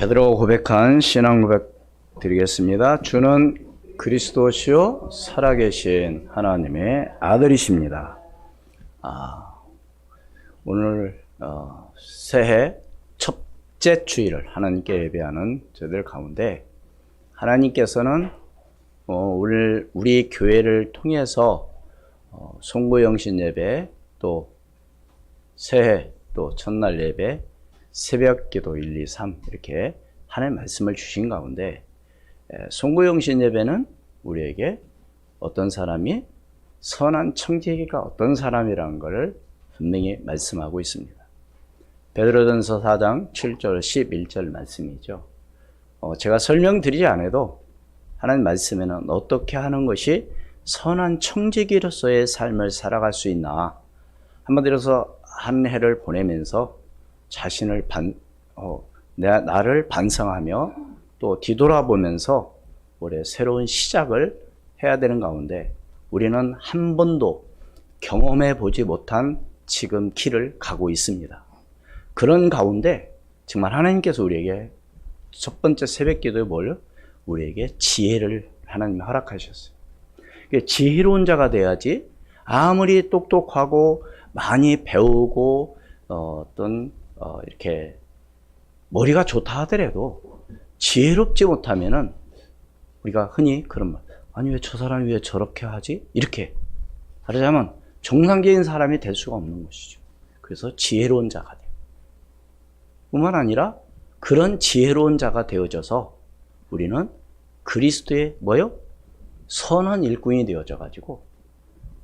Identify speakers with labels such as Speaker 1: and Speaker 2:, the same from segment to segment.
Speaker 1: 베드로가 고백한 신앙 고백 드리겠습니다. 주는 그리스도시요 살아계신 하나님의 아들이십니다. 오늘 새해 첫째 주일을 하나님께 예배하는 저희들 가운데 하나님께서는 오늘 우리 교회를 통해서 송구영신 예배, 또 새해, 또 첫날 예배, 새벽기도 1, 2, 3 이렇게 하나님의 말씀을 주신 가운데 송구영신 예배는 우리에게 어떤 사람이 선한 청지기가 어떤 사람이라는 것을 분명히 말씀하고 있습니다. 베드로전서 4장 7절 11절 말씀이죠. 제가 설명드리지 않아도 하나님 말씀에는 어떻게 하는 것이 선한 청지기로서의 삶을 살아갈 수 있나, 한마디로 해서 한 해를 보내면서 자신을 나를 반성하며 또 뒤돌아보면서 올해 새로운 시작을 해야 되는 가운데 우리는 한 번도 경험해 보지 못한 지금 길을 가고 있습니다. 그런 가운데 정말 하나님께서 우리에게 첫 번째 새벽 기도에 우리에게 지혜를 하나님이 허락하셨어요. 지혜로운 자가 돼야지 아무리 똑똑하고 많이 배우고 이렇게 머리가 좋다 하더라도 지혜롭지 못하면은 우리가 흔히 그런 말, 아니 왜 저 사람이 왜 저렇게 하지? 이렇게 하자면 정상적인 사람이 될 수가 없는 것이죠. 그래서 지혜로운 자가 돼요. 뿐만 아니라 그런 지혜로운 자가 되어져서 우리는 그리스도의 선한 일꾼이 되어져 가지고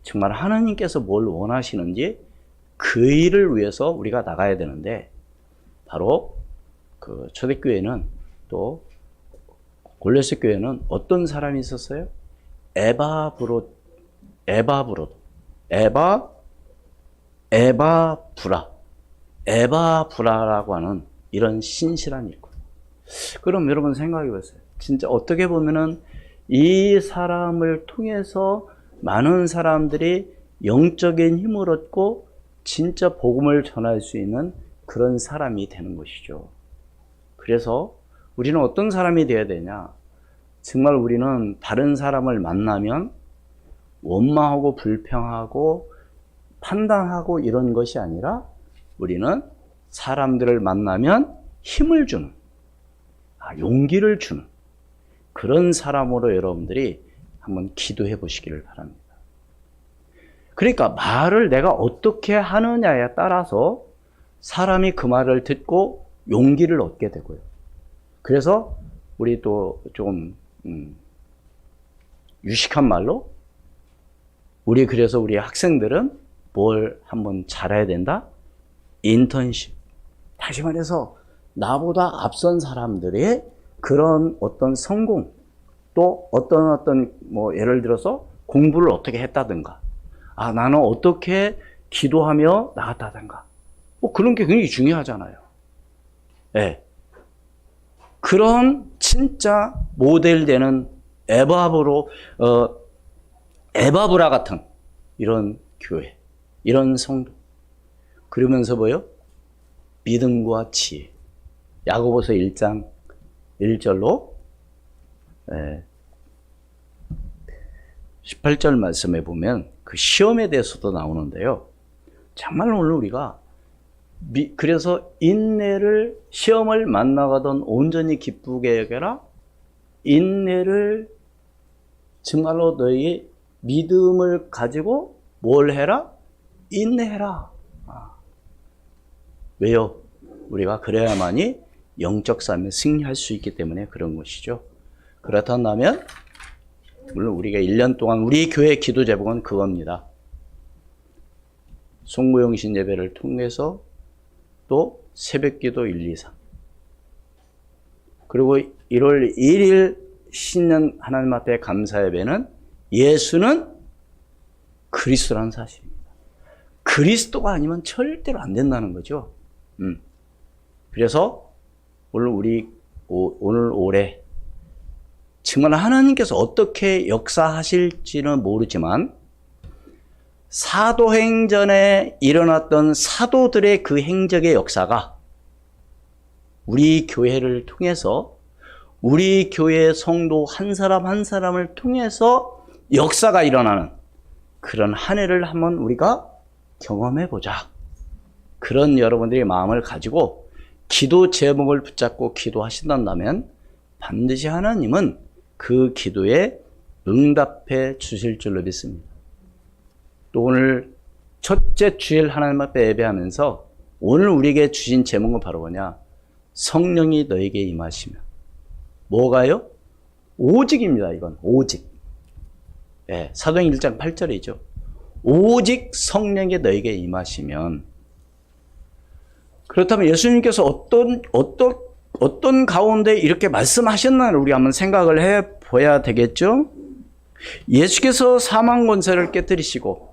Speaker 1: 정말 하나님께서 뭘 원하시는지 그 일을 위해서 우리가 나가야 되는데, 바로 그 초대교회는 또 골로새 교회는 어떤 사람이 있었어요? 에바브라라고 하는 이런 신실한 일꾼. 그럼 여러분 생각해 보세요. 진짜 어떻게 보면은 이 사람을 통해서 많은 사람들이 영적인 힘을 얻고 진짜 복음을 전할 수 있는 그런 사람이 되는 것이죠. 그래서 우리는 어떤 사람이 되어야 되냐? 정말 우리는 다른 사람을 만나면 원망하고 불평하고 판단하고 이런 것이 아니라 우리는 사람들을 만나면 힘을 주는, 용기를 주는 그런 사람으로 여러분들이 한번 기도해 보시기를 바랍니다. 그러니까 말을 내가 어떻게 하느냐에 따라서 사람이 그 말을 듣고 용기를 얻게 되고요. 그래서 우리 또 좀 유식한 말로 그래서 우리 학생들은 뭘 한번 잘해야 된다? 인턴십. 다시 말해서 나보다 앞선 사람들의 그런 어떤 성공, 또 어떤 예를 들어서 공부를 어떻게 했다든가, 나는 어떻게 기도하며 나갔다든가, 그런 게 굉장히 중요하잖아요. 네. 그런 진짜 모델되는 에바브라 같은 이런 교회, 이런 성도. 그러면서 믿음과 지혜. 야고보서 1장 1절로 18절 말씀에 보면 그 시험에 대해서도 나오는데요. 정말 오늘 우리가 그래서 인내를, 시험을 만나가던 온전히 기쁘게 여겨라. 인내를 정말로 너희 믿음을 가지고 뭘 해라? 인내해라. 왜요? 우리가 그래야만이 영적 삶에 승리할 수 있기 때문에 그런 것이죠. 그렇다면 물론 우리가 1년 동안 우리 교회 기도 제목은 그겁니다. 송구영신 예배를 통해서 또 새벽기도 1, 2, 3, 그리고 1월 1일 신년 하나님 앞에 감사 예배는 예수는 그리스도라는 사실입니다. 그리스도가 아니면 절대로 안 된다는 거죠. 그래서 오늘 올해 정말 하나님께서 어떻게 역사하실지는 모르지만 사도행전에 일어났던 사도들의 그 행적의 역사가 우리 교회를 통해서 우리 교회 성도 한 사람 한 사람을 통해서 역사가 일어나는 그런 한 해를 한번 우리가 경험해 보자. 그런 여러분들의 마음을 가지고 기도 제목을 붙잡고 기도하신다면 반드시 하나님은 그 기도에 응답해 주실 줄로 믿습니다. 또 오늘 첫째 주일 하나님 앞에 예배하면서 오늘 우리에게 주신 제목은 바로 뭐냐? 성령이 너에게 임하시면. 뭐가요? 오직입니다. 이건 오직. 네, 사도행 1장 8절이죠. 오직 성령이 너에게 임하시면. 그렇다면 예수님께서 어떤 가운데 이렇게 말씀하셨나를 우리 한번 생각을 해 봐야 되겠죠? 예수께서 사망 권세를 깨뜨리시고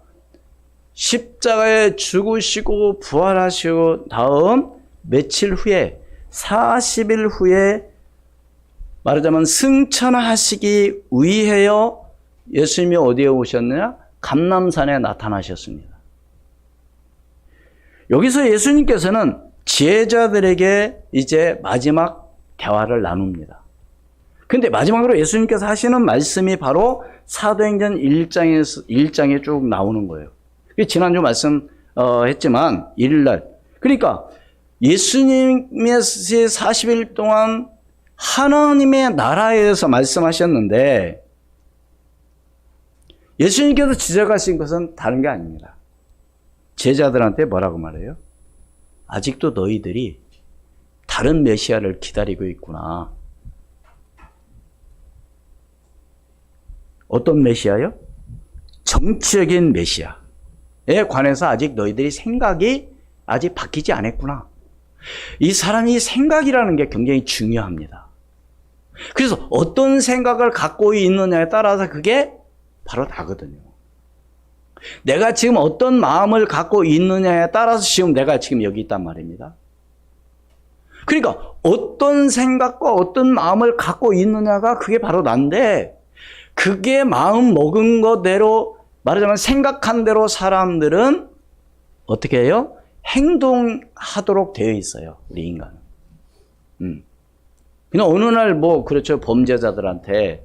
Speaker 1: 십자가에 죽으시고 부활하시고 다음 며칠 후에 40일 후에 말하자면 승천하시기 위하여 예수님이 어디에 오셨느냐? 감람산에 나타나셨습니다. 여기서 예수님께서는 제자들에게 이제 마지막 대화를 나눕니다. 근데 마지막으로 예수님께서 하시는 말씀이 바로 사도행전 1장에 쭉 나오는 거예요. 지난주 말씀했지만 1일날. 그러니까 예수님의 40일 동안 하나님의 나라에 대해서 말씀하셨는데 예수님께서 지적하신 것은 다른 게 아닙니다. 제자들한테 뭐라고 말해요? 아직도 너희들이 다른 메시아를 기다리고 있구나. 어떤 메시아요? 정치적인 메시아에 관해서 아직 너희들이 생각이 아직 바뀌지 않았구나. 이 사람이 생각이라는 게 굉장히 중요합니다. 그래서 어떤 생각을 갖고 있느냐에 따라서 그게 바로 다거든요. 내가 지금 어떤 마음을 갖고 있느냐에 따라서 지금 내가 지금 여기 있단 말입니다. 그러니까 어떤 생각과 어떤 마음을 갖고 있느냐가 그게 바로 난데 그게 마음 먹은 거대로 말하자면 생각한 대로 사람들은 어떻게 해요? 행동하도록 되어 있어요. 우리 인간은. 그냥 어느 날 그렇죠. 범죄자들한테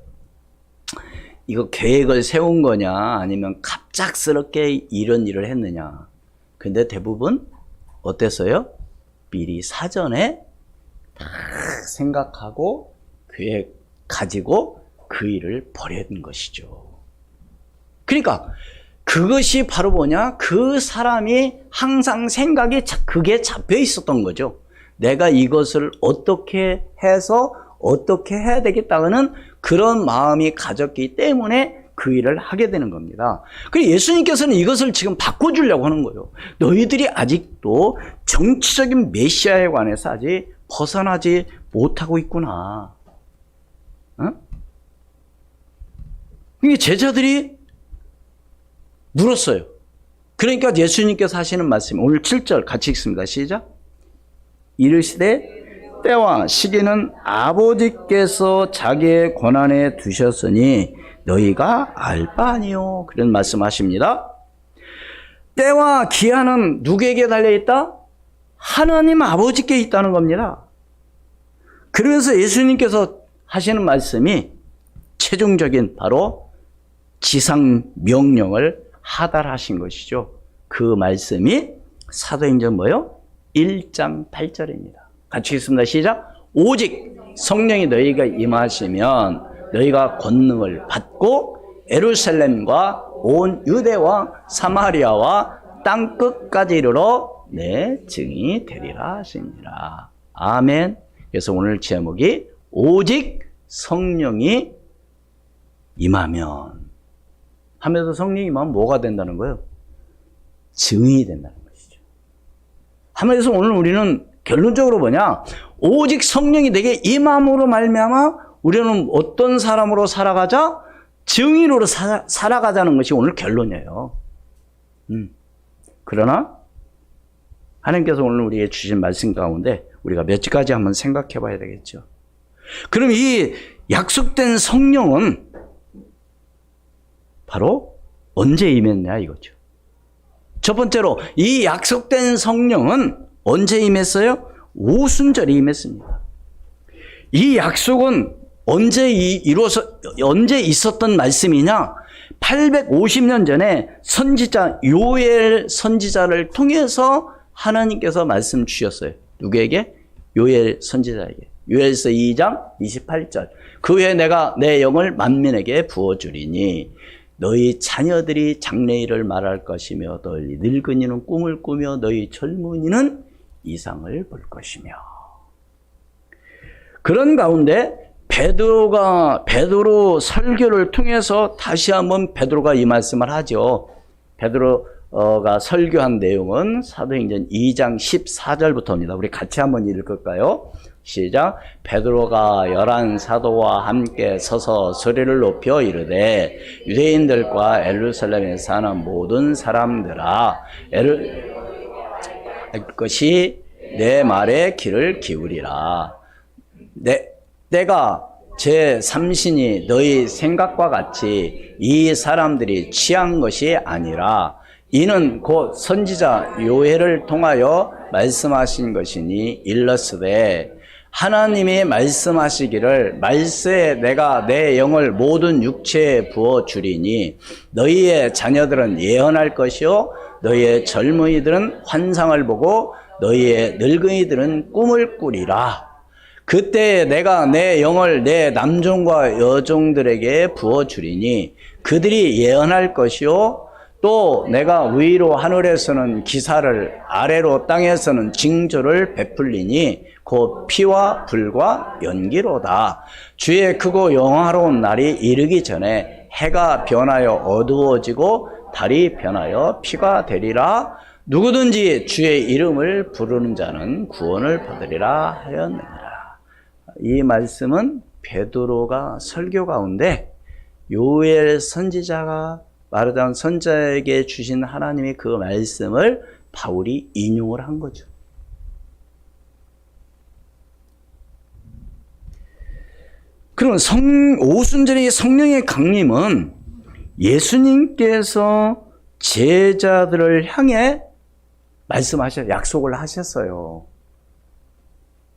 Speaker 1: 이거 계획을 세운 거냐 아니면 갑작스럽게 이런 일을 했느냐. 근데 대부분 어땠어요? 미리 사전에 다 생각하고 계획 가지고 그 일을 벌였던 것이죠. 그러니까 그것이 바로 뭐냐? 그 사람이 항상 생각이 그게 잡혀 있었던 거죠. 내가 이것을 어떻게 해서 어떻게 해야 되겠다는 그런 마음이 가졌기 때문에 그 일을 하게 되는 겁니다. 그리고 예수님께서는 이것을 지금 바꿔주려고 하는 거예요. 너희들이 아직도 정치적인 메시아에 관해서 아직 벗어나지 못하고 있구나. 이게 제자들이 물었어요. 그러니까 예수님께서 하시는 말씀, 오늘 7절 같이 읽습니다. 시작. 이르시되 때와 시기는 아버지께서 자기의 권한에 두셨으니 너희가 알 바 아니요. 그런 말씀하십니다. 때와 기한은 누구에게 달려있다? 하나님 아버지께 있다는 겁니다. 그래서 예수님께서 하시는 말씀이 최종적인 바로 지상 명령을 하달하신 것이죠. 그 말씀이 사도행전 1장 8절입니다. 같이 읽습니다. 시작. 오직 성령이 너희가 임하시면 너희가 권능을 받고 예루살렘과 온 유대와 사마리아와 땅 끝까지 이르러 내 증인이 되리라 하시니라. 아멘. 그래서 오늘 제목이 오직 성령이 임하면 하면서 성령이 임하면 뭐가 된다는 거예요? 증인이 된다는 것이죠. 하면서 오늘 우리는 결론적으로 뭐냐? 오직 성령이 내게 임함으로 말미암아 우리는 어떤 사람으로 살아가자? 증인으로 살아가자는 것이 오늘 결론이에요. 그러나 하나님께서 오늘 우리에게 주신 말씀 가운데 우리가 몇 가지 한번 생각해 봐야 되겠죠. 그럼 이 약속된 성령은 바로 언제 임했냐 이거죠. 첫 번째로 이 약속된 성령은 언제 임했어요? 오순절이 임했습니다. 이 약속은 언제 있었던 말씀이냐? 850년 전에 선지자 요엘 선지자를 통해서 하나님께서 말씀 주셨어요. 누구에게? 요엘 선지자에게. 요엘서 2장 28절. 그 후에 내가 내 영을 만민에게 부어주리니 너희 자녀들이 장래일을 말할 것이며 너희 늙은이는 꿈을 꾸며 너희 젊은이는 이상을 볼 것이며. 그런 가운데 베드로 설교를 통해서 다시 한번 베드로가 이 말씀을 하죠. 베드로가 설교한 내용은 사도행전 2장 14절부터입니다. 우리 같이 한번 읽을까요? 시작. 베드로가 11 사도와 함께 서서 소리를 높여 이르되 유대인들과 예루살렘에 사는 모든 사람들아 것이 내 말에 귀를 기울이라. 내가 제 삼신이 너희 생각과 같이 이 사람들이 취한 것이 아니라 이는 곧 선지자 요엘을 통하여 말씀하신 것이니 일러스되 하나님이 말씀하시기를 말세에 내가 내 영을 모든 육체에 부어 주리니 너희의 자녀들은 예언할 것이요 너희의 젊은이들은 환상을 보고 너희의 늙은이들은 꿈을 꾸리라. 그때 내가 내 영을 내 남종과 여종들에게 부어 주리니 그들이 예언할 것이요 또 내가 위로 하늘에서는 기사를 아래로 땅에서는 징조를 베풀리니 곧 피와 불과 연기로다. 주의 크고 영화로운 날이 이르기 전에 해가 변하여 어두워지고 달이 변하여 피가 되리라. 누구든지 주의 이름을 부르는 자는 구원을 받으리라 하였느니라. 이 말씀은 베드로가 설교 가운데 요엘 선지자가 마르다운 선자에게 주신 하나님의 그 말씀을 바울이 인용을 한 거죠. 그럼 오순절의 성령의 강림은 예수님께서 제자들을 향해 약속을 하셨어요.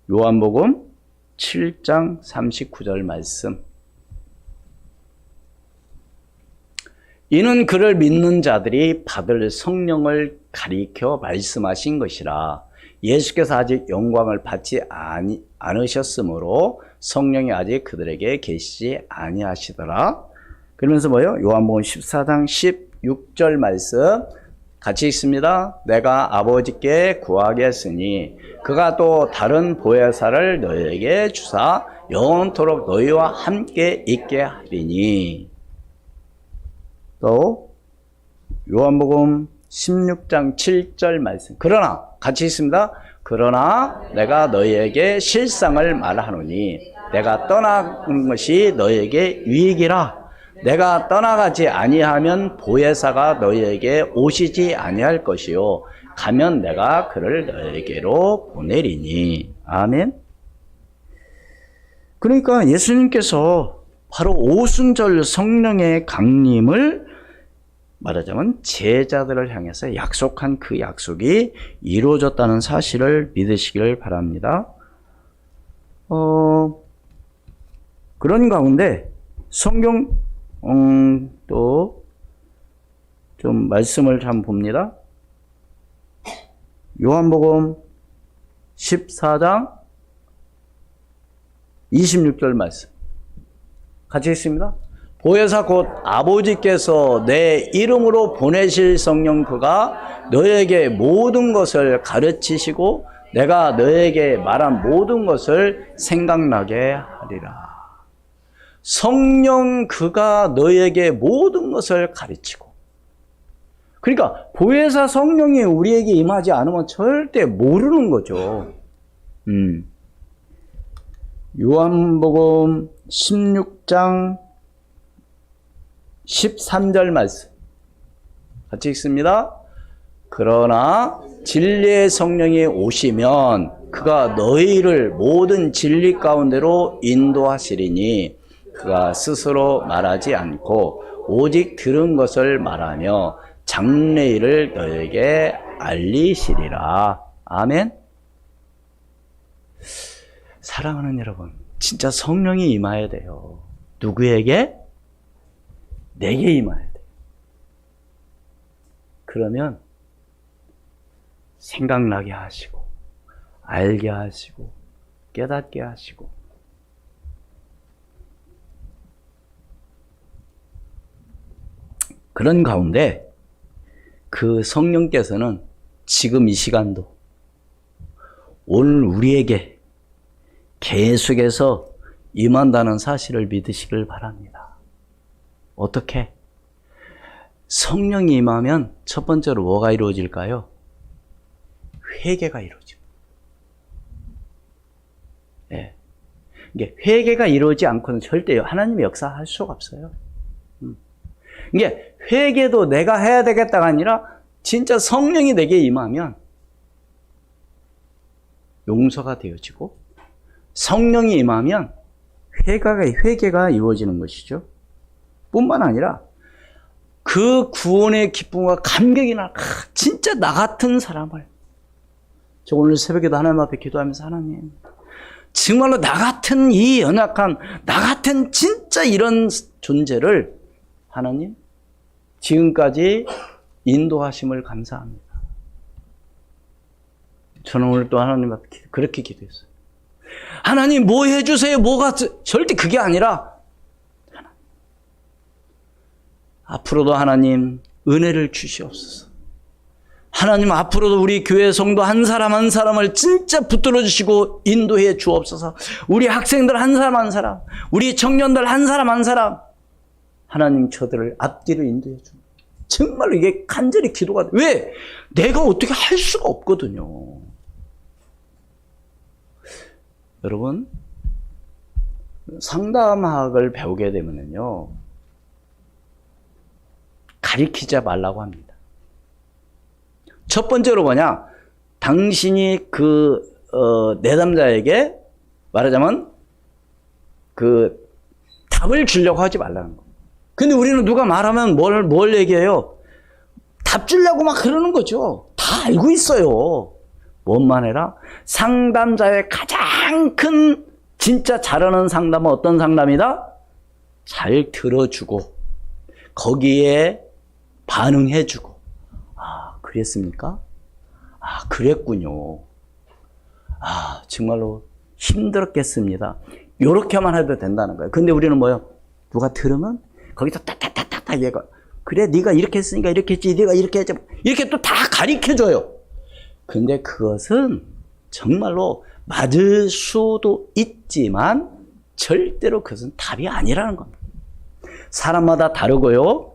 Speaker 1: 요한복음 7장 39절 말씀. 이는 그를 믿는 자들이 받을 성령을 가리켜 말씀하신 것이라. 예수께서 아직 영광을 받지 않으셨으므로 성령이 아직 그들에게 계시지 아니하시더라. 그러면서 뭐예요? 요한복음 14장 16절 말씀 같이 읽습니다. 내가 아버지께 구하겠으니 그가 또 다른 보혜사를 너희에게 주사 영원토록 너희와 함께 있게 하리니. 또 요한복음 16장 7절 말씀. 그러나 같이 있습니다. 그러나 내가 너희에게 실상을 말하노니 내가 떠나는 것이 너희에게 유익이라. 내가 떠나가지 아니하면 보혜사가 너희에게 오시지 아니할 것이요 가면 내가 그를 너희에게로 보내리니. 아멘. 그러니까 예수님께서 바로 오순절 성령의 강림을 말하자면 제자들을 향해서 약속한 그 약속이 이루어졌다는 사실을 믿으시기를 바랍니다. 그런 가운데 성경 또 좀 말씀을 좀 봅니다. 요한복음 14장 26절 말씀 같이 읽습니다. 보혜사 곧 아버지께서 내 이름으로 보내실 성령 그가 너에게 모든 것을 가르치시고 내가 너에게 말한 모든 것을 생각나게 하리라. 성령 그가 너에게 모든 것을 가르치고. 그러니까 보혜사 성령이 우리에게 임하지 않으면 절대 모르는 거죠. 요한복음 16장 13절 말씀 같이 읽습니다. 그러나 진리의 성령이 오시면 그가 너희를 모든 진리 가운데로 인도하시리니 그가 스스로 말하지 않고 오직 들은 것을 말하며 장래일을 너희에게 알리시리라. 아멘. 사랑하는 여러분, 진짜 성령이 임해야 돼요. 누구에게? 내게 임해야 돼요. 그러면 생각나게 하시고, 알게 하시고, 깨닫게 하시고, 그런 가운데 그 성령께서는 지금 이 시간도 오늘 우리에게 계속해서 임한다는 사실을 믿으시길 바랍니다. 어떻게? 성령이 임하면 첫 번째로 뭐가 이루어질까요? 회개가 이루어집니다. 예. 이게 회개가 이루어지지 않고는 절대 하나님의 역사할 수가 없어요. 이게 회개도 내가 해야 되겠다가 아니라 진짜 성령이 내게 임하면 용서가 되어지고 성령이 임하면 회개가 이루어지는 것이죠. 뿐만 아니라 그 구원의 기쁨과 감격이 진짜 나 같은 사람을, 저 오늘 새벽에도 하나님 앞에 기도하면서 하나님, 정말로 나 같은 이 연약한, 나 같은 진짜 이런 존재를 하나님 지금까지 인도하심을 감사합니다. 저는 오늘 또 하나님 앞에 그렇게 기도했어요. 하나님 뭐 해주세요. 절대 그게 아니라 앞으로도 하나님 은혜를 주시옵소서. 하나님 앞으로도 우리 교회 성도 한 사람 한 사람을 진짜 붙들어 주시고 인도해 주옵소서. 우리 학생들 한 사람 한 사람, 우리 청년들 한 사람 한 사람, 하나님 저들을 앞뒤로 인도해 줍니다. 정말로 이게 간절히 기도가 돼. 왜? 내가 어떻게 할 수가 없거든요. 여러분, 상담학을 배우게 되면요, 가리키지 말라고 합니다. 첫 번째로 뭐냐? 당신이 내담자에게 말하자면 답을 주려고 하지 말라는 거. 근데 우리는 누가 말하면 뭘 얘기해요? 답 주려고 막 그러는 거죠. 다 알고 있어요. 뭔만 해라? 상담자의 가장 큰 진짜 잘하는 상담은 어떤 상담이다? 잘 들어주고 거기에 반응해주고, 아 그랬습니까? 아 그랬군요. 아 정말로 힘들었겠습니다. 이렇게만 해도 된다는 거예요. 근데 우리는 뭐요? 누가 들으면 거기서 딱딱딱딱 얘가, 그래 네가 이렇게 했으니까 이렇게 했지, 네가 이렇게 했지, 이렇게 또 다 가르쳐줘요. 근데 그것은 정말로 맞을 수도 있지만 절대로 그것은 답이 아니라는 겁니다. 사람마다 다르고요.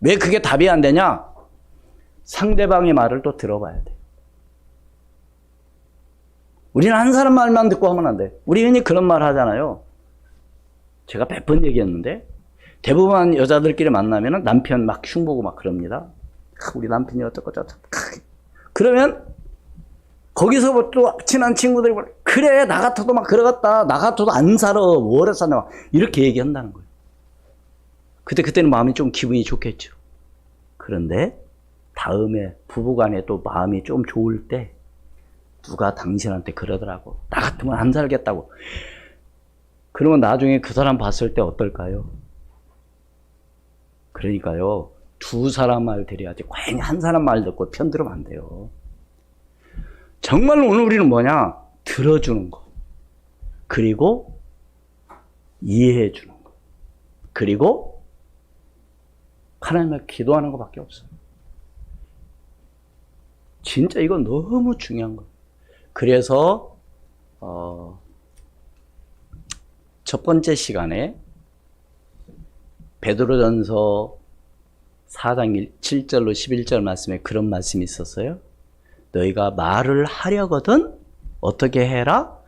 Speaker 1: 왜 그게 답이 안 되냐? 상대방의 말을 또 들어봐야 돼. 우리는 한 사람 말만 듣고 하면 안 돼. 우리 흔히 그런 말 하잖아요. 제가 100번 얘기했는데 대부분 여자들끼리 만나면 남편 막 흉보고 막 그럽니다. 우리 남편이 어떻고 저쩌고. 그러면 거기서 또 친한 친구들이 그래 나 같아도 막 그러겠다. 나 같아도 안 살아. 뭐래 사냐 막 이렇게 얘기한다는 거예요. 그때는 마음이 좀 기분이 좋겠죠. 그런데 다음에 부부간에 또 마음이 좀 좋을 때 누가 당신한테 그러더라고. 나 같으면 안 살겠다고. 그러면 나중에 그 사람 봤을 때 어떨까요? 그러니까요. 두 사람 말 들어야지. 괜히 한 사람 말 듣고 편들으면 안 돼요. 정말로 오늘 우리는 뭐냐? 들어주는 거. 그리고 이해해 주는 거. 그리고 하나님께 기도하는 것밖에 없어요. 진짜 이건 너무 중요한 거예요. 그래서 첫 번째 시간에 베드로전서 4장 7절로 11절 말씀에 그런 말씀이 있었어요. 너희가 말을 하려거든 어떻게 해라?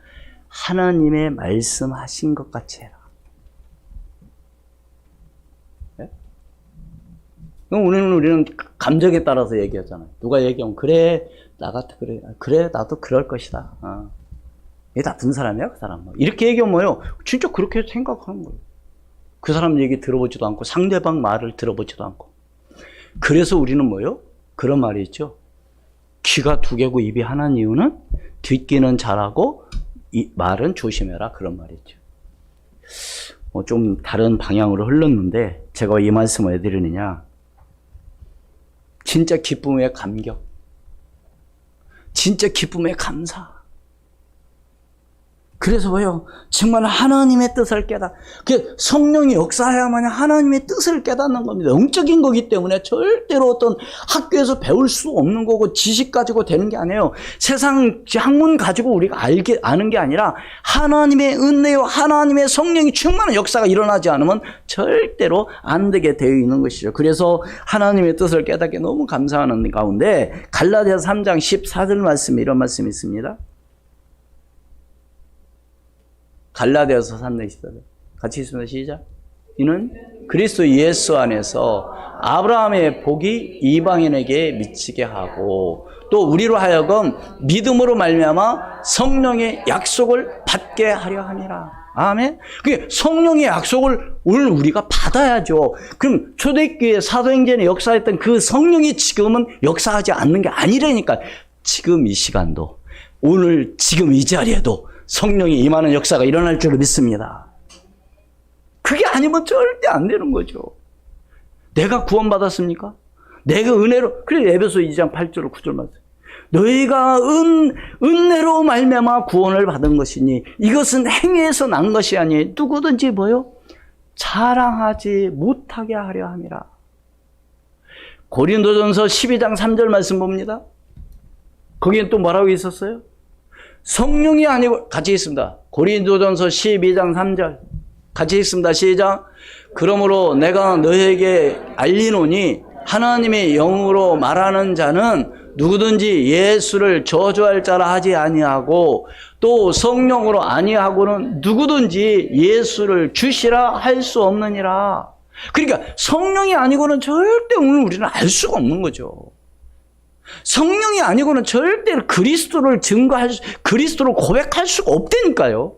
Speaker 1: 하나님의 말씀하신 것 같이 해라. 네? 우리는 감정에 따라서 얘기하잖아요. 누가 얘기하면 그래 나 같아 그래 나도 그럴 것이다. 얘 나쁜 사람이야 그 사람. 이렇게 얘기하면 뭐예요? 진짜 그렇게 생각하는 거예요. 그 사람 얘기 들어보지도 않고 상대방 말을 들어보지도 않고. 그래서 우리는 뭐예요? 그런 말이 있죠. 귀가 두 개고 입이 하나인 이유는 듣기는 잘하고 이 말은 조심해라 그런 말이죠. 좀 다른 방향으로 흘렀는데 제가 이 말씀을 왜 드리느냐. 진짜 기쁨의 감격, 진짜 기쁨의 감사. 그래서 뭐요? 정말 하나님의 뜻을 그 성령이 역사해야만 하나님의 뜻을 깨닫는 겁니다. 영적인 거기 때문에 절대로 어떤 학교에서 배울 수 없는 거고 지식 가지고 되는 게 아니에요. 세상 학문 가지고 우리가 아는 게 아니라 하나님의 은혜요, 하나님의 성령이 충만한 역사가 일어나지 않으면 절대로 안 되게 되어 있는 것이죠. 그래서 하나님의 뜻을 깨닫게 너무 감사하는 가운데 갈라디아서 3장 14절 말씀에 이런 말씀이 있습니다. 갈라디아서 3장 14절 같이 있습니다. 시작. 이는 그리스도 예수 안에서 아브라함의 복이 이방인에게 미치게 하고 또 우리로 하여금 믿음으로 말미암아 성령의 약속을 받게 하려 함이라. 아멘. 그게 성령의 약속을 오늘 우리가 받아야죠. 그럼 초대교회 사도행전에 역사했던 그 성령이 지금은 역사하지 않는 게 아니라니까. 지금 이 시간도 오늘 지금 이 자리에도 성령이 임하는 역사가 일어날 줄 믿습니다. 그게 아니면 절대 안 되는 거죠. 내가 구원받았습니까? 내가 은혜로, 그래 에베소 2장 8절 9절 말씀. 너희가 은혜로 말미암아 구원을 받은 것이니 이것은 행위에서 난 것이 아니 누구든지 뭐요? 자랑하지 못하게 하려 함이라. 고린도전서 12장 3절 말씀 봅니다. 거기엔 또 뭐라고 있었어요? 성령이 아니고 같이 있습니다. 고린도전서 12장 3절 같이 있습니다. 시작. 그러므로 내가 너에게 알리노니 하나님의 영으로 말하는 자는 누구든지 예수를 저주할 자라 하지 아니하고 또 성령으로 아니하고는 누구든지 예수를 주시라 할 수 없느니라. 그러니까 성령이 아니고는 절대 오늘 우리는 알 수가 없는 거죠. 성령이 아니고는 절대 그리스도를 그리스도를 고백할 수가 없다니까요.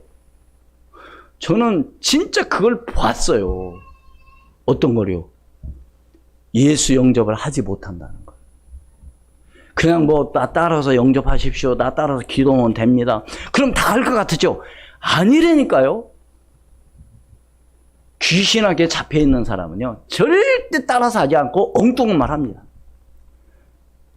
Speaker 1: 저는 진짜 그걸 봤어요. 어떤 거요? 예수 영접을 하지 못한다는 거. 그냥 나 따라서 영접하십시오. 나 따라서 기도하면 됩니다. 그럼 다 할 것 같죠? 아니라니까요. 귀신에게 잡혀 있는 사람은요, 절대 따라서 하지 않고 엉뚱한 말 합니다.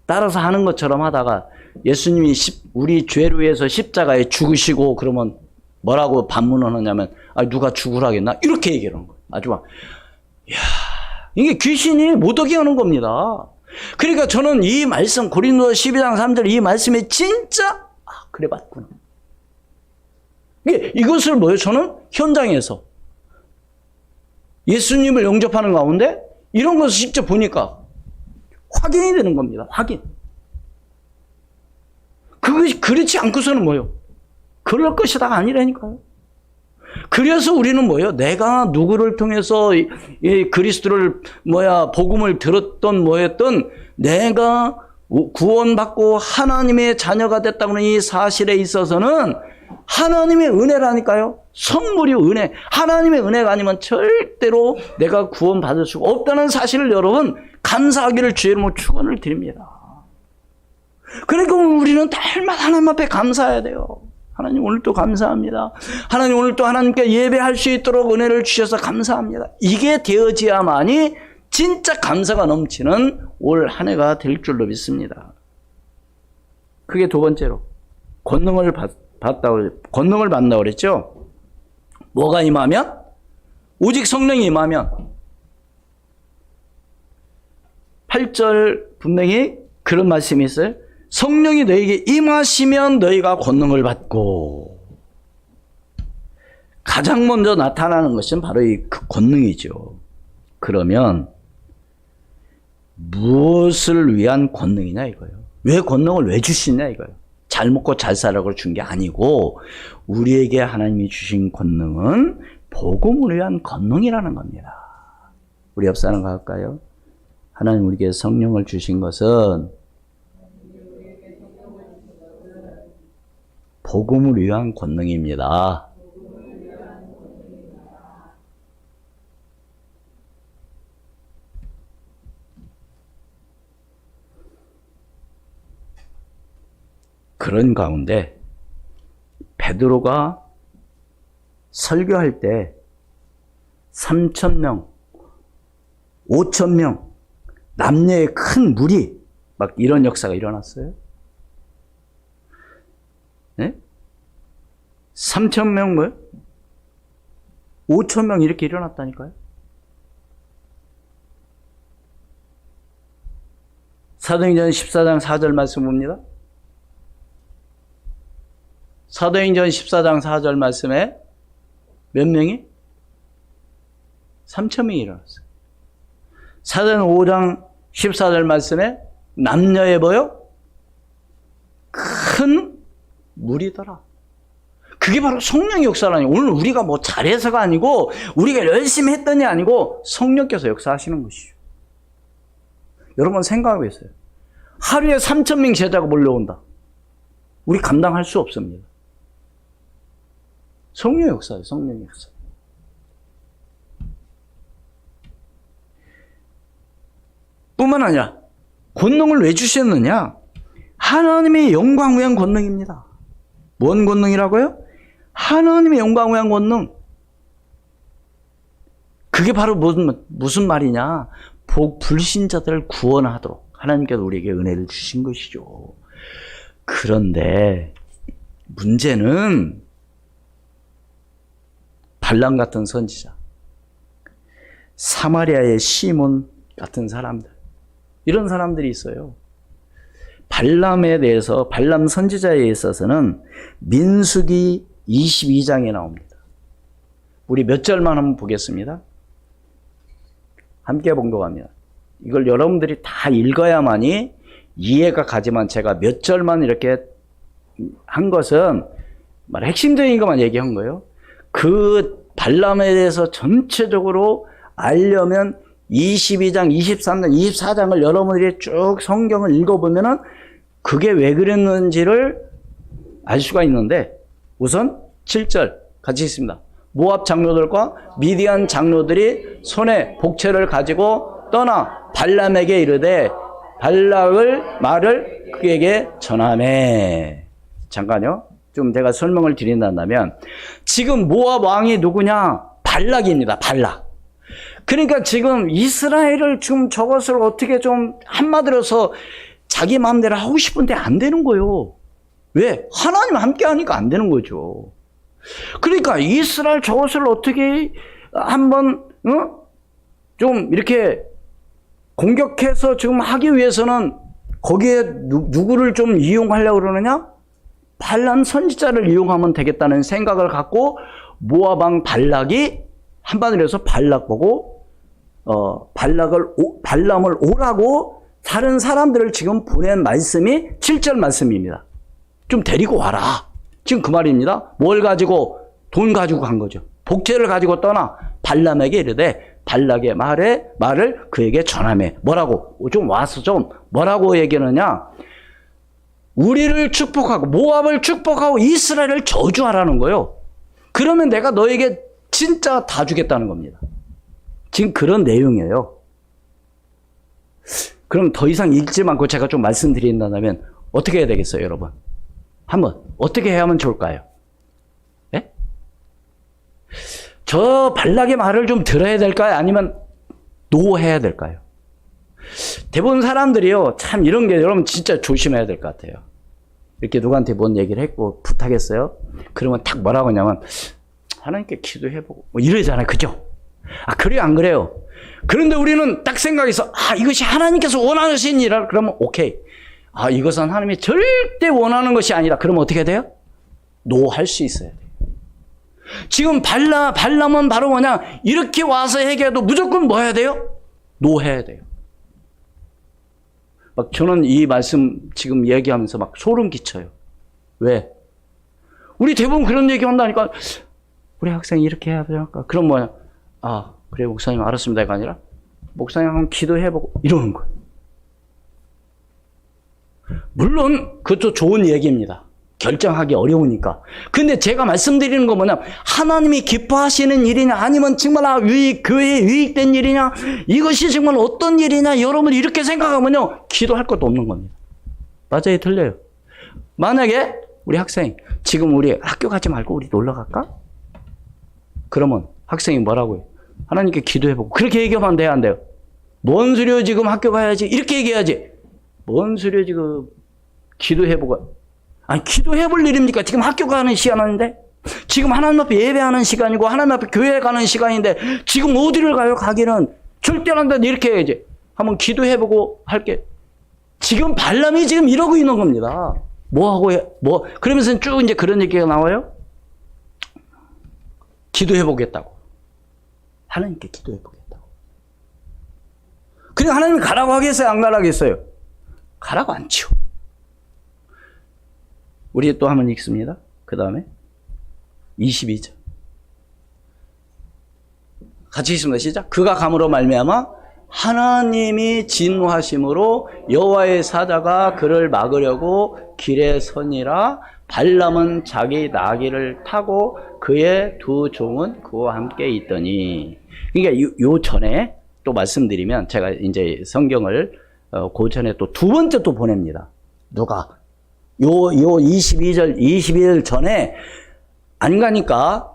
Speaker 1: 따라서 하는 것처럼 하다가 예수님이 우리 죄를 위해서 십자가에 죽으시고 그러면 뭐라고 반문을 하냐면 누가 죽으라겠나? 이렇게 얘기하는 거예요. 아주 막 이게 귀신이 못 오게 하는 겁니다. 그러니까 저는 이 말씀 고린도서 12장 3절 이 말씀에 진짜 그래 봤구나. 이것을 뭐예요? 저는 현장에서 예수님을 영접하는 가운데 이런 것을 직접 보니까 확인이 되는 겁니다. 확인. 그것이 그렇지 않고서는 뭐예요? 그럴 것이다가 아니라니까요. 그래서 우리는 뭐예요? 내가 누구를 통해서 이 그리스도를 복음을 들었던 뭐였던 내가 구원받고 하나님의 자녀가 됐다는 이 사실에 있어서는 하나님의 은혜라니까요. 선물이 은혜. 하나님의 은혜가 아니면 절대로 내가 구원받을 수가 없다는 사실을 여러분 감사하기를 주의 이름으로 축원을 드립니다. 그러니까 우리는 날마다 하나님 앞에 감사해야 돼요. 하나님 오늘 또 감사합니다. 하나님 오늘 또 하나님께 예배할 수 있도록 은혜를 주셔서 감사합니다. 이게 되어지야만이 진짜 감사가 넘치는 올 한 해가 될 줄로 믿습니다. 그게 두 번째로 권능을 받는다고 그랬죠. 뭐가 임하면? 오직 성령이 임하면 8절 분명히 그런 말씀이 있어요. 성령이 너에게 임하시면 너희가 권능을 받고 가장 먼저 나타나는 것은 바로 이 권능이죠. 그러면 무엇을 위한 권능이냐 이거예요. 왜 권능을 왜 주시냐 이거예요. 잘 먹고 잘 살라고 준 게 아니고 우리에게 하나님이 주신 권능은 복음을 위한 권능이라는 겁니다. 우리 옆 사람과 할까요? 하나님 우리에게 성령을 주신 것은 복음을 위한 권능입니다. 그런 가운데 베드로가 설교할 때 3,000명, 5,000명, 남녀의 큰 무리, 막 이런 역사가 일어났어요. 네? 3,000명 뭐요? 5,000명 이렇게 일어났다니까요. 사도행전 14장 4절 말씀 봅니다. 사도행전 14장 4절 말씀에 몇 명이? 3,000명이 일어났어요. 사도행전 5장 14절 말씀에 남녀의 뭐요? 큰 무리더라. 그게 바로 성령의 역사라니. 오늘 우리가 뭐 잘해서가 아니고 우리가 열심히 했더니 아니고 성령께서 역사하시는 것이죠. 여러분 생각하고 있어요. 하루에 3,000명 제자가 몰려온다. 우리 감당할 수 없습니다. 성령의 역사예요. 성령의 역사. 뿐만 아니라 권능을 왜 주셨느냐? 하나님의 영광 위한 권능입니다. 뭔 권능이라고요? 하나님의 영광 위한 권능. 그게 바로 무슨 말이냐? 불신자들을 구원하도록 하나님께서 우리에게 은혜를 주신 것이죠. 그런데 문제는 발람 같은 선지자, 사마리아의 시몬 같은 사람들, 이런 사람들이 있어요. 발람에 대해서, 발람 선지자에 있어서는 민수기 22장에 나옵니다. 우리 몇 절만 한번 보겠습니다. 함께 봉독합니다. 이걸 여러분들이 다 읽어야만이 이해가 가지만 제가 몇 절만 이렇게 한 것은 핵심적인 것만 얘기한 거예요. 그 발람에 대해서 전체적으로 알려면 22장, 23장, 24장을 여러분들이 쭉 성경을 읽어보면은 그게 왜 그랬는지를 알 수가 있는데, 우선 7절 같이 있습니다. 모압 장로들과 미디안 장로들이 손에 복채를 가지고 떠나 발람에게 이르되 발락을 말을 그에게 전하매. 잠깐요. 좀 제가 설명을 드린다면, 지금 모압 왕이 누구냐? 발락입니다. 발락. 그러니까 지금 이스라엘을 지금 저것을 어떻게 좀 한마디로서 자기 마음대로 하고 싶은데 안 되는 거예요. 왜? 하나님 함께 하니까 안 되는 거죠. 그러니까 이스라엘 저것을 어떻게 한번 좀 이렇게 공격해서 지금 하기 위해서는 거기에 누구를 좀 이용하려고 그러느냐? 발람 선지자를 이용하면 되겠다는 생각을 갖고 모압 왕 발락이 한마디로 발락 보고 발람을 오라고 다른 사람들을 지금 보낸 말씀이 7절 말씀입니다. 좀 데리고 와라. 지금 그 말입니다. 뭘 가지고? 돈 가지고 간 거죠. 복제를 가지고 떠나 발람에게 이르되 발락의 말을 그에게 전하매. 뭐라고? 좀 와서 좀 뭐라고 얘기하느냐? 우리를 축복하고 모압을 축복하고 이스라엘을 저주하라는 거예요. 그러면 내가 너에게 진짜 다 주겠다는 겁니다. 지금 그런 내용이에요. 그럼 더 이상 읽지 않고 제가 좀 말씀드린다면 어떻게 해야 되겠어요, 여러분? 한번 어떻게 해야만 좋을까요? 네? 저 발락의 말을 좀 들어야 될까요? 아니면 노해야 될까요? 대부분 사람들이요, 참 이런 게 여러분 진짜 조심해야 될 것 같아요. 이렇게 누구한테 뭔 얘기를 했고 부탁했어요. 그러면 딱 뭐라고 하냐면 하나님께 기도해보고 뭐 이러잖아요. 그죠? 그래요? 안 그래요? 그런데 우리는 딱 생각해서 이것이 하나님께서 원하신 일이라 그러면 오케이. 이것은 하나님이 절대 원하는 것이 아니라 그러면 어떻게 돼요? 노할 수 있어야 돼요. 지금 발람은 바로 뭐냐? 이렇게 와서 얘기해도 무조건 뭐 해야 돼요? 노해야 돼요. 막 저는 이 말씀 지금 얘기하면서 막 소름 끼쳐요. 왜? 우리 대부분 그런 얘기 한다니까. 우리 학생이 이렇게 해야 될까? 그럼 뭐야? 그래 목사님 알았습니다가 아니라 목사님 한번 기도해보고 이러는 거예요. 물론 그것도 좋은 얘기입니다. 결정하기 어려우니까. 근데 제가 말씀드리는 거 뭐냐? 하나님이 기뻐하시는 일이냐? 아니면 정말 교회에 유익된 일이냐? 이것이 정말 어떤 일이냐? 여러분 이렇게 생각하면요. 기도할 것도 없는 겁니다. 맞아요? 틀려요? 만약에 우리 학생, 지금 우리 학교 가지 말고 우리 놀러 갈까? 그러면 학생이 뭐라고 해요? 하나님께 기도해보고. 그렇게 얘기하면 돼요, 안 돼요? 뭔 소리야, 지금 학교 가야지. 이렇게 얘기해야지. 뭔 소리야, 지금 기도해보고. 아니, 기도해볼 일입니까? 지금 학교 가는 시간인데? 지금 하나님 앞에 예배하는 시간이고, 하나님 앞에 교회 가는 시간인데, 지금 어디를 가요, 가기는? 절대 안 된다, 이렇게 해야지. 한번 기도해보고 할게. 지금 발람이 지금 이러고 있는 겁니다. 뭐하고 해? 뭐, 그러면서 쭉 이제 그런 얘기가 나와요? 기도해보겠다고. 하나님께 기도해보겠다고. 그냥 하나님이 가라고 하겠어요? 안 가라고 하겠어요? 가라고 않죠. 우리 또 한번 읽습니다. 그 다음에 22절. 같이 읽습니다. 시작. 그가 감으로 말미암아 하나님이 진노하심으로 여호와의 사자가 그를 막으려고 길에 서니라. 발람은 자기 나귀를 타고 그의 두 종은 그와 함께 있더니. 그러니까 요 전에 또 말씀드리면 제가 이제 성경을 그 전에 또 두 번째 또 보냅니다. 누가? 요 22절 전에 안 가니까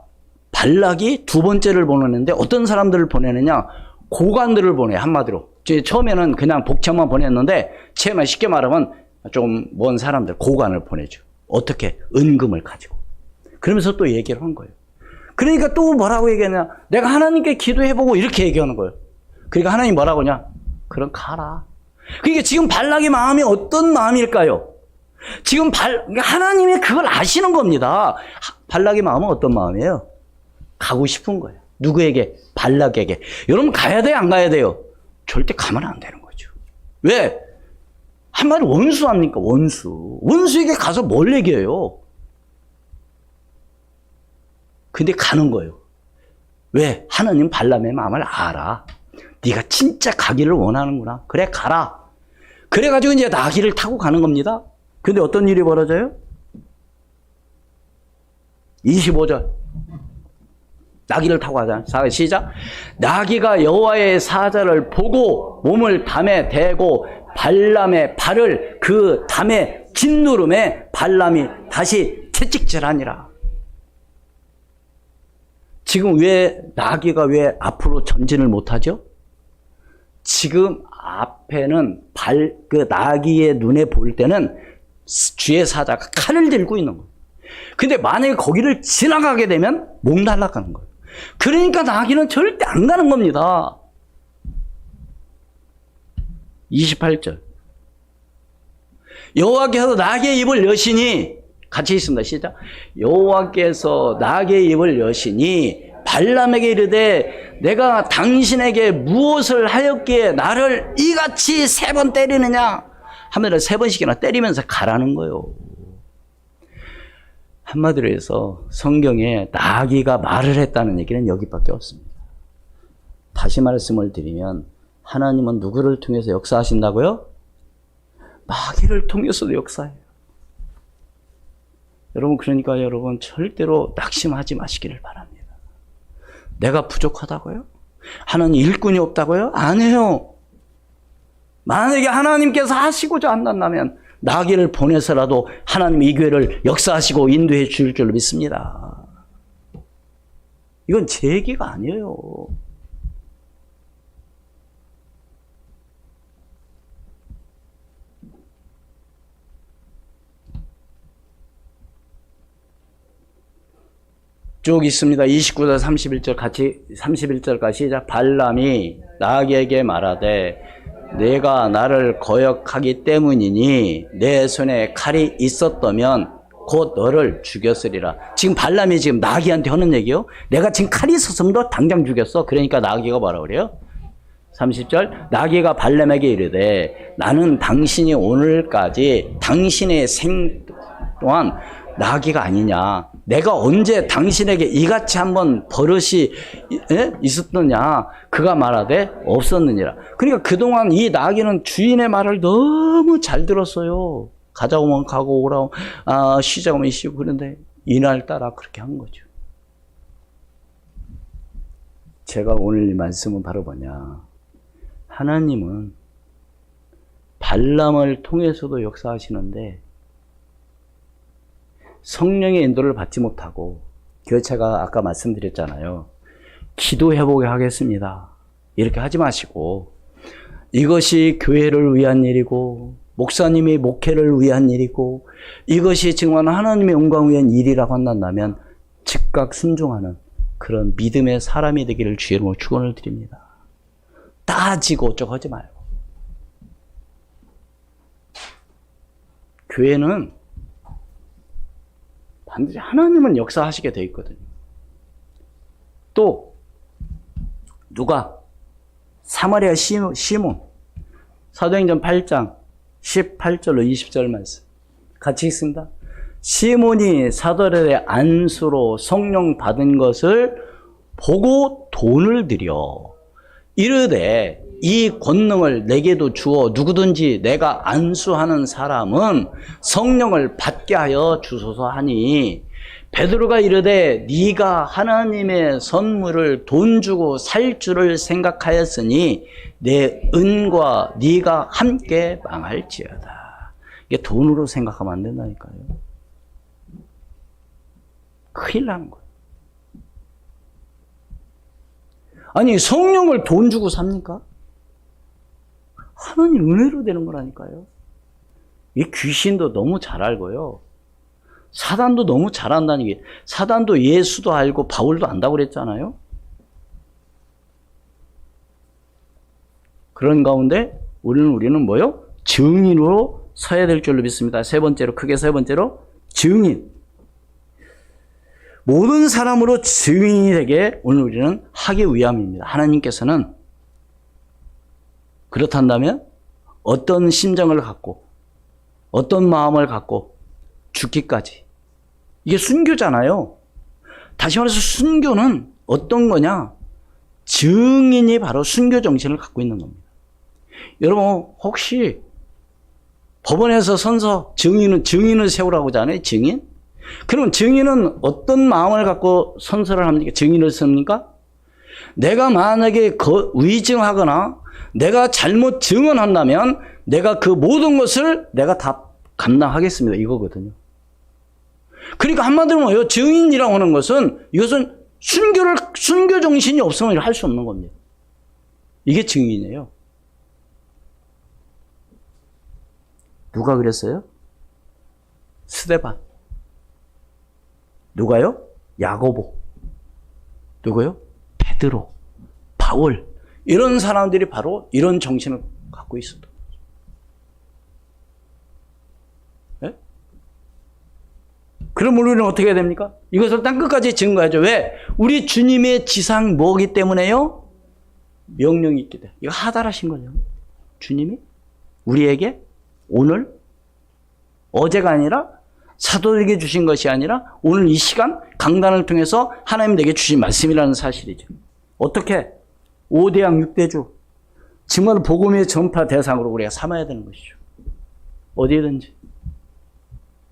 Speaker 1: 발락이 두 번째를 보내는데 어떤 사람들을 보내느냐? 고관들을 보내, 한마디로. 처음에는 그냥 복창만 보냈는데, 처음에 쉽게 말하면 좀 먼 사람들, 고관을 보내죠. 어떻게? 은금을 가지고. 그러면서 또 얘기를 한 거예요. 그러니까 또 뭐라고 얘기하냐? 내가 하나님께 기도해보고 이렇게 얘기하는 거예요. 그러니까 하나님 뭐라고 하냐? 그럼 가라. 그러니까 지금 발락의 마음이 어떤 마음일까요? 지금 하나님이 그걸 아시는 겁니다. 발락의 마음은 어떤 마음이에요? 가고 싶은 거예요. 누구에게? 발락에게. 여러분 가야 돼요? 안 가야 돼요? 절대 가면 안 되는 거죠. 왜? 한마디로 원수 아닙니까? 원수. 원수에게 가서 뭘 얘기해요? 근데 가는 거예요. 왜? 하나님 발람의 마음을 알아. 네가 진짜 가기를 원하는구나. 그래, 가라. 그래가지고 이제 나귀를 타고 가는 겁니다. 근데 어떤 일이 벌어져요? 25절. 나귀를 타고 가자. 시작. 나귀가 여호와의 사자를 보고 몸을 담에 대고 발람의 발을 그 담에 짓누름에 발람이 다시 채찍질하니라. 지금 왜 나귀가 왜 앞으로 전진을 못하죠? 지금 앞에는 그 나귀의 눈에 볼 때는 주의 사자가 칼을 들고 있는 거예요. 근데 만약에 거기를 지나가게 되면 목 날아가는 거예요. 그러니까 나귀는 절대 안 가는 겁니다. 28절. 여호와께서 나귀의 입을 여시니, 같이 있습니다. 시작. 여호와께서 나귀의 입을 여시니 발람에게 이르되 내가 당신에게 무엇을 하였기에 나를 이같이 3번 때리느냐 하면은 3번씩이나 때리면서 가라는 거예요. 한마디로 해서 성경에 나귀가 말을 했다는 얘기는 여기밖에 없습니다. 다시 말씀을 드리면 하나님은 누구를 통해서 역사하신다고요? 나귀를 통해서도 역사해요. 여러분, 그러니까 여러분 절대로 낙심하지 마시기를 바랍니다. 내가 부족하다고요? 하나님 일꾼이 없다고요? 아니에요. 만약에 하나님께서 하시고자 한다면 나귀를 보내서라도 하나님 이 교회를 역사하시고 인도해 주실 줄 믿습니다. 이건 제 얘기가 아니에요. 쭉 있습니다. 29절 31절 같이 31절까지 시작. 발람이 나귀에게 말하되 내가 나를 거역하기 때문이니 내 손에 칼이 있었다면 곧 너를 죽였으리라. 지금 발람이 지금 나귀한테 하는 얘기요. 내가 지금 칼이 있었으면 너 당장 죽였어. 그러니까 나귀가 뭐라고 그래요? 30절. 나귀가 발람에게 이르되 나는 당신이 오늘까지 당신의 생 동안 나귀가 아니냐. 내가 언제 당신에게 이같이 한번 버릇이 있었느냐. 그가 말하되 없었느니라. 그러니까 그동안 이 나귀는 주인의 말을 너무 잘 들었어요. 가자오면 가고 오라오면 쉬자오면 쉬고. 그런데 이날따라 그렇게 한 거죠. 제가 오늘 이 말씀은 바로 뭐냐. 하나님은 발람을 통해서도 역사하시는데 성령의 인도를 받지 못하고, 제가 아까 말씀드렸잖아요. 기도해보게 하겠습니다. 이렇게 하지 마시고, 이것이 교회를 위한 일이고, 목사님이 목회를 위한 일이고, 이것이 정말 하나님의 영광을 위한 일이라고 한다면 즉각 순종하는 그런 믿음의 사람이 되기를 주의 이름으로 축원을 드립니다. 따지고 어쩌고 하지 말고. 교회는 반드시 하나님은 역사하시게 돼 있거든요. 또 누가? 사마리아 시몬, 사도행전 8장 18절로 20절 말씀 같이 읽습니다. 시몬이 사도들의 안수로 성령 받은 것을 보고 돈을 들여 이르되 이 권능을 내게도 주어 누구든지 내가 안수하는 사람은 성령을 받게 하여 주소서 하니, 베드로가 이르되 네가 하나님의 선물을 돈 주고 살 줄을 생각하였으니 내 은과 네가 함께 망할지어다. 이게 돈으로 생각하면 안 된다니까요. 큰일 나는 거예요. 아니, 성령을 돈 주고 삽니까? 하나님 은혜로 되는 거라니까요. 이 귀신도 너무 잘 알고요. 사단도 너무 잘 안다는 게, 사단도 예수도 알고 바울도 안다고 그랬잖아요. 그런 가운데 우리는 뭐요? 증인으로 서야 될 줄로 믿습니다. 세 번째로, 크게 세 번째로 증인. 모든 사람으로 증인이 되게 오늘 우리는 하기 위함입니다. 하나님께서는 그렇단다면 어떤 심정을 갖고 어떤 마음을 갖고 죽기까지, 이게 순교잖아요. 다시 말해서 순교는 어떤 거냐? 증인이 바로 순교 정신을 갖고 있는 겁니다. 여러분 혹시 법원에서 선서 증인을 세우라고 하잖아요. 증인? 그럼 증인은 어떤 마음을 갖고 선서를 합니까? 증인을 씁니까? 내가 만약에 위증하거나 내가 잘못 증언한다면 내가 그 모든 것을 내가 다 감당하겠습니다. 이거거든요. 그러니까 한마디로 뭐예요? 증인이라고 하는 것은, 이것은 순교 정신이 없으면 할 수 없는 겁니다. 이게 증인이에요. 누가 그랬어요? 스데반. 누가요? 야고보. 누구요? 베드로, 바울. 이런 사람들이 바로 이런 정신을 갖고 있었던 거죠. 네? 그럼 우리는 어떻게 해야 됩니까? 이것을 땅끝까지 증거하죠. 왜? 우리 주님의 지상 뭐기 때문에요? 명령이 있기 때문에. 이거 하달하신 거죠. 주님이 우리에게 오늘, 어제가 아니라 사도에게 주신 것이 아니라 오늘 이 시간 강단을 통해서 하나님 내게 주신 말씀이라는 사실이죠. 어떻게? 5대양 6대주 정말 복음의 전파 대상으로 우리가 삼아야 되는 것이죠. 어디든지.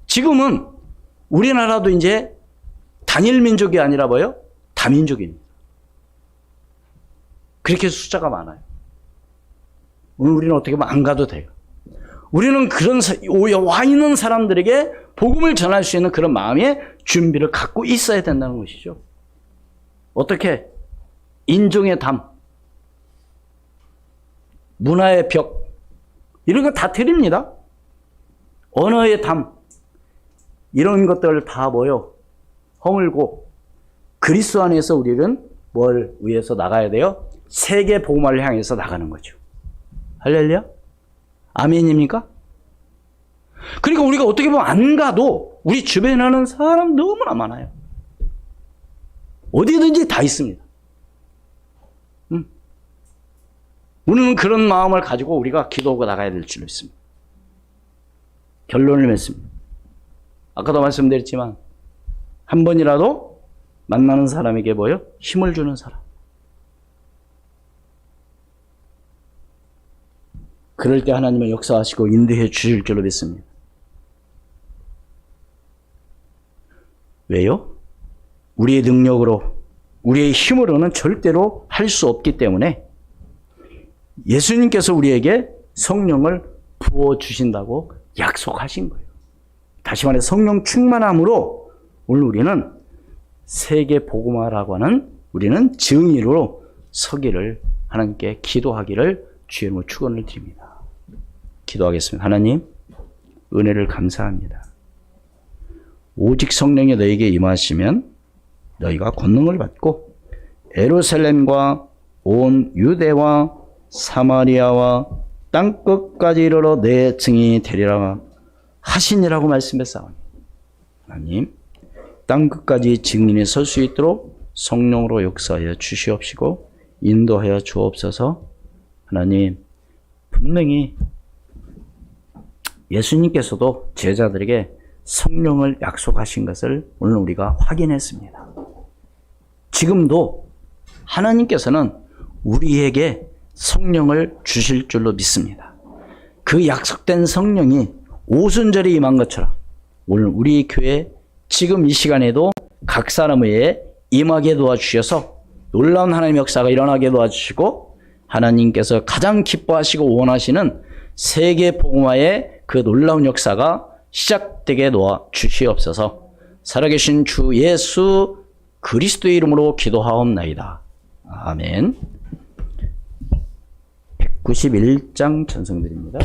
Speaker 1: 지금은 우리나라도 이제 단일 민족이 아니라 뭐요? 다민족입니다. 그렇게 숫자가 많아요. 오늘 우리는 어떻게 보면 안 가도 돼요. 우리는 그런 와 있는 사람들에게 복음을 전할 수 있는 그런 마음의 준비를 갖고 있어야 된다는 것이죠. 어떻게? 인종의 담, 문화의 벽, 이런 거 다 틀립니다. 언어의 담, 이런 것들을 다 허물고 그리스도 안에서 우리는 뭘 위해서 나가야 돼요? 세계 복음화를 향해서 나가는 거죠. 할렐루야? 아멘입니까? 그러니까 우리가 어떻게 보면 안 가도 우리 주변에 하는 사람 너무나 많아요. 어디든지 다 있습니다. 우리는 그런 마음을 가지고 우리가 기도하고 나가야 될 줄 믿습니다. 결론을 맺습니다. 아까도 말씀드렸지만 한 번이라도 만나는 사람에게 힘을 주는 사람. 그럴 때 하나님은 역사하시고 인도해 주실 줄로 믿습니다. 왜요? 우리의 능력으로, 우리의 힘으로는 절대로 할 수 없기 때문에 예수님께서 우리에게 성령을 부어주신다고 약속하신 거예요. 다시 말해 성령 충만함으로 오늘 우리는 세계 복음화라고 하는 우리는 증인으로 서기를 하나님께 기도하기를 주의 이름으로 축원을 드립니다. 기도하겠습니다. 하나님, 은혜를 감사합니다. 오직 성령이 너에게 임하시면 너희가 권능을 받고 예루살렘과 온 유대와 사마리아와 땅끝까지 이르러 내 증인이 되리라 하시니라고 말씀했사오니 하나님, 땅끝까지 증인이 설 수 있도록 성령으로 역사하여 주시옵시고 인도하여 주옵소서. 하나님, 분명히 예수님께서도 제자들에게 성령을 약속하신 것을 오늘 우리가 확인했습니다. 지금도 하나님께서는 우리에게 성령을 주실 줄로 믿습니다. 그 약속된 성령이 오순절에 임한 것처럼 오늘 우리 교회 지금 이 시간에도 각 사람에게 임하게 도와주셔서 놀라운 하나님의 역사가 일어나게 도와주시고 하나님께서 가장 기뻐하시고 원하시는 세계 복음화의 그 놀라운 역사가 시작되게 도와주시옵소서. 살아계신 주 예수 그리스도의 이름으로 기도하옵나이다. 아멘. 191장 전송드립니다.